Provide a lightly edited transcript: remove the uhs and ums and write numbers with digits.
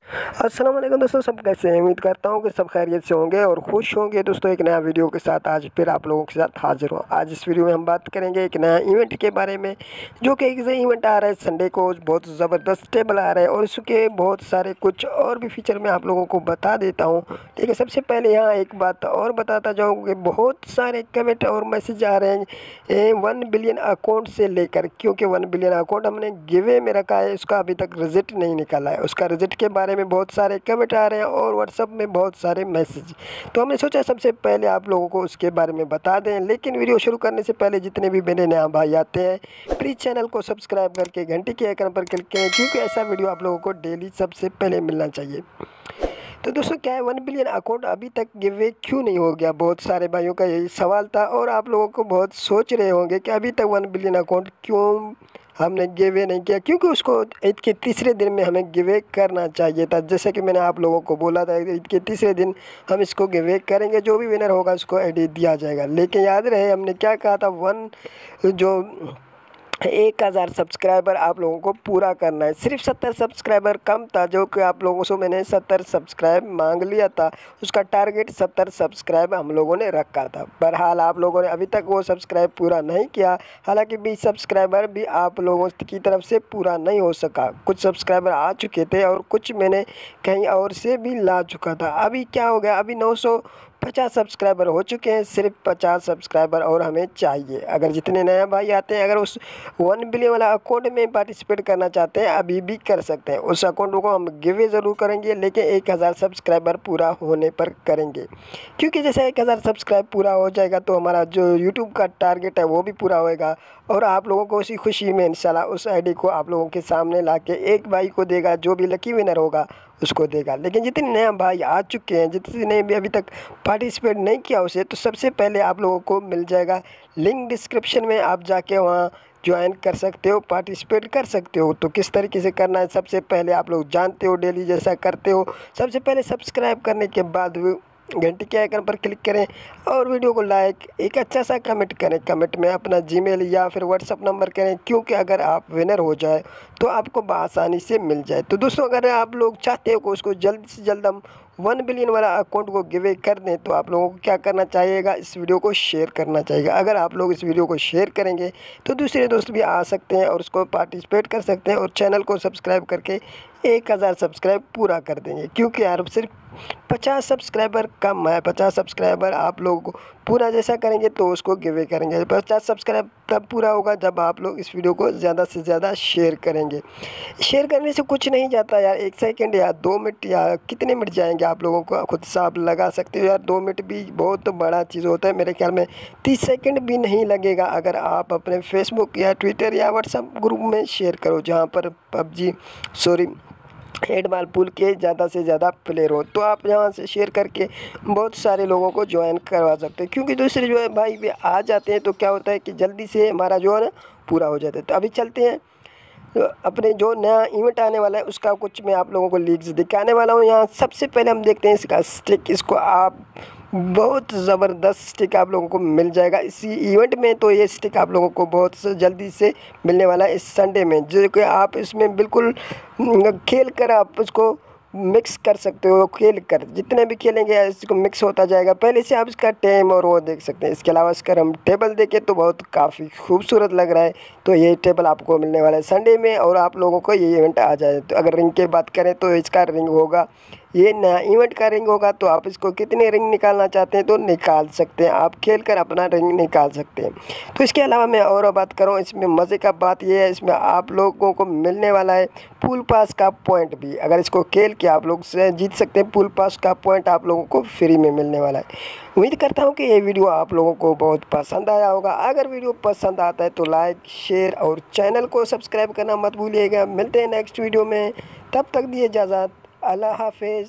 अस्सलाम वालेकुम दोस्तों, सब कैसे हैं। उम्मीद करता हूँ कि सब खैरियत से होंगे और खुश होंगे। दोस्तों एक नया वीडियो के साथ आज फिर आप लोगों के साथ हाजिर हूँ। आज इस वीडियो में हम बात करेंगे एक नया इवेंट के बारे में, जो कि एक इवेंट आ रहा है संडे को, बहुत ज़बरदस्त टेबल आ रहा है और इसके बहुत सारे कुछ और भी फीचर मैं आप लोगों को बता देता हूँ। ठीक है, सबसे पहले यहाँ एक बात और बताता जाऊँ कि बहुत सारे कमेंट और मैसेज आ रहे हैं 1 बिलियन अकाउंट से लेकर, क्योंकि 1 बिलियन अकाउंट हमने गिवे में रखा है, उसका अभी तक रिजल्ट नहीं निकाला है। उसका रिजल्ट के बारे में बहुत सारे कमेंट आ रहे हैं और व्हाट्सअप में बहुत सारे मैसेज, तो हमने सोचा सबसे पहले आप लोगों को उसके बारे में बता दें। लेकिन वीडियो शुरू करने से पहले जितने भी मेरे नया भाई आते हैं, प्लीज़ चैनल को सब्सक्राइब करके घंटी के आइकन पर क्लिक करें, क्योंकि ऐसा वीडियो आप लोगों को डेली सबसे पहले मिलना चाहिए। तो दोस्तों क्या है, 1 बिलियन अकाउंट अभी तक गिवे क्यों नहीं हो गया, बहुत सारे भाइयों का यही सवाल था और आप लोगों को बहुत सोच रहे होंगे कि अभी तक 1 बिलियन अकाउंट क्यों हमने गिवे नहीं किया, क्योंकि उसको ईद के तीसरे दिन में हमें गिवे करना चाहिए था। जैसे कि मैंने आप लोगों को बोला था, ईद के तीसरे दिन हम इसको गिवे करेंगे, जो भी विनर होगा उसको आईडी दिया जाएगा। लेकिन याद रहे हमने क्या कहा था, 1000 सब्सक्राइबर आप लोगों को पूरा करना है। सिर्फ 70 सब्सक्राइबर कम था, जो कि आप लोगों से मैंने 70 सब्सक्राइब मांग लिया था। उसका टारगेट 70 सब्सक्राइब हम लोगों ने रखा था। बहरहाल आप लोगों ने अभी तक वो सब्सक्राइब पूरा नहीं किया। हालांकि 20 सब्सक्राइबर भी आप लोगों की तरफ से पूरा नहीं हो सका। कुछ सब्सक्राइबर आ चुके थे और कुछ मैंने कहीं और से भी ला चुका था। अभी क्या हो गया, अभी 950 सब्सक्राइबर हो चुके हैं। सिर्फ 50 सब्सक्राइबर और हमें चाहिए। अगर जितने नए भाई आते हैं, अगर उस 1 बिलियन वाला अकाउंट में पार्टिसिपेट करना चाहते हैं, अभी भी कर सकते हैं। उस अकाउंट को हम गिवे ज़रूर करेंगे, लेकिन 1000 सब्सक्राइबर पूरा होने पर करेंगे, क्योंकि जैसे 1000 सब्सक्राइब पूरा हो जाएगा तो हमारा जो यूट्यूब का टारगेट है वो भी पूरा होएगा और आप लोगों को उसी खुशी में इंशाल्लाह उस आईडी को आप लोगों के सामने ला के एक भाई को देगा, जो भी लकी विनर होगा उसको देगा। लेकिन जितने नए भाई आ चुके हैं, जितने भी अभी तक पार्टिसिपेट नहीं किया उसे, तो सबसे पहले आप लोगों को मिल जाएगा लिंक डिस्क्रिप्शन में, आप जाके वहाँ ज्वाइन कर सकते हो, पार्टिसिपेट कर सकते हो। तो किस तरीके से करना है, सबसे पहले आप लोग जानते हो, डेली जैसा करते हो। सबसे पहले सब्सक्राइब करने के बाद घंटी के आइकन पर क्लिक करें और वीडियो को लाइक, एक अच्छा सा कमेंट करें। कमेंट में अपना जीमेल या फिर व्हाट्सअप नंबर करें, क्योंकि अगर आप विनर हो जाए तो आपको बआसानी से मिल जाए। तो दोस्तों अगर आप लोग चाहते हो कि उसको जल्द से जल्द हम 1 बिलियन वाला अकाउंट को गिवे कर दें, तो आप लोगों को क्या करना चाहिएगा, इस वीडियो को शेयर करना चाहिए। अगर आप लोग इस वीडियो को शेयर करेंगे तो दूसरे दोस्त भी आ सकते हैं और उसको पार्टिसिपेट कर सकते हैं और चैनल को सब्सक्राइब करके 1000 सब्सक्राइब पूरा कर देंगे। क्योंकि यार सिर्फ 50 सब्सक्राइबर कम है। 50 सब्सक्राइबर आप लोग पूरा जैसा करेंगे तो उसको गिवे करेंगे। 50 सब्सक्राइब तब पूरा होगा जब आप लोग इस वीडियो को ज़्यादा से ज़्यादा शेयर करेंगे। शेयर करने से कुछ नहीं जाता यार, 1 सेकंड या 2 मिनट या कितने मिनट जाएंगे आप लोगों को खुद हिसाब लगा सकते हो यार। 2 मिनट भी बहुत बड़ा चीज़ होता है। मेरे ख्याल में 30 सेकंड भी नहीं लगेगा अगर आप अपने फेसबुक या ट्विटर या व्हाट्सएप ग्रुप में शेयर करो, जहाँ पर हेड बॉल पूल के ज़्यादा से ज़्यादा प्लेयर हो। तो आप यहाँ से शेयर करके बहुत सारे लोगों को ज्वाइन करवा सकते हैं, क्योंकि दूसरे जो है भाई भी आ जाते हैं तो क्या होता है कि जल्दी से हमारा जो है ना पूरा हो जाता है। तो अभी चलते हैं, तो अपने जो नया इवेंट आने वाला है उसका कुछ मैं आप लोगों को लीक्स दिखाने वाला हूँ। यहाँ सबसे पहले हम देखते हैं इसका स्टिक। इसको आप बहुत ज़बरदस्त स्टिक आप लोगों को मिल जाएगा इसी इवेंट में। तो ये स्टिक आप लोगों को बहुत जल्दी से मिलने वाला है इस संडे में, जो कि आप इसमें बिल्कुल खेल कर आप उसको मिक्स कर सकते हो। खेल कर जितने भी खेलेंगे इसको मिक्स होता जाएगा। पहले से आप इसका टेम और वो देख सकते हैं। इसके अलावा इसका हम टेबल देखें तो बहुत काफ़ी खूबसूरत लग रहा है। तो ये टेबल आपको मिलने वाला है संडे में और आप लोगों को ये इवेंट आ जाए। तो अगर रिंग की बात करें तो इसका रिंग होगा, ये नया इवेंट का रिंग होगा। तो आप इसको कितने रिंग निकालना चाहते हैं तो निकाल सकते हैं, आप खेल कर अपना रिंग निकाल सकते हैं। तो इसके अलावा मैं और बात करूँ, इसमें मज़े का बात ये है, इसमें आप लोगों को मिलने वाला है पूल पास का पॉइंट भी। अगर इसको खेल के आप लोग से जीत सकते हैं, पूल पास का पॉइंट आप लोगों को फ्री में मिलने वाला है। उम्मीद करता हूँ कि ये वीडियो आप लोगों को बहुत पसंद आया होगा। अगर वीडियो पसंद आता है तो लाइक, शेयर और चैनल को सब्सक्राइब करना मत भूलिएगा। मिलते हैं नेक्स्ट वीडियो में, तब तक दिए इजाज़त। अल्लाह हाफिज़।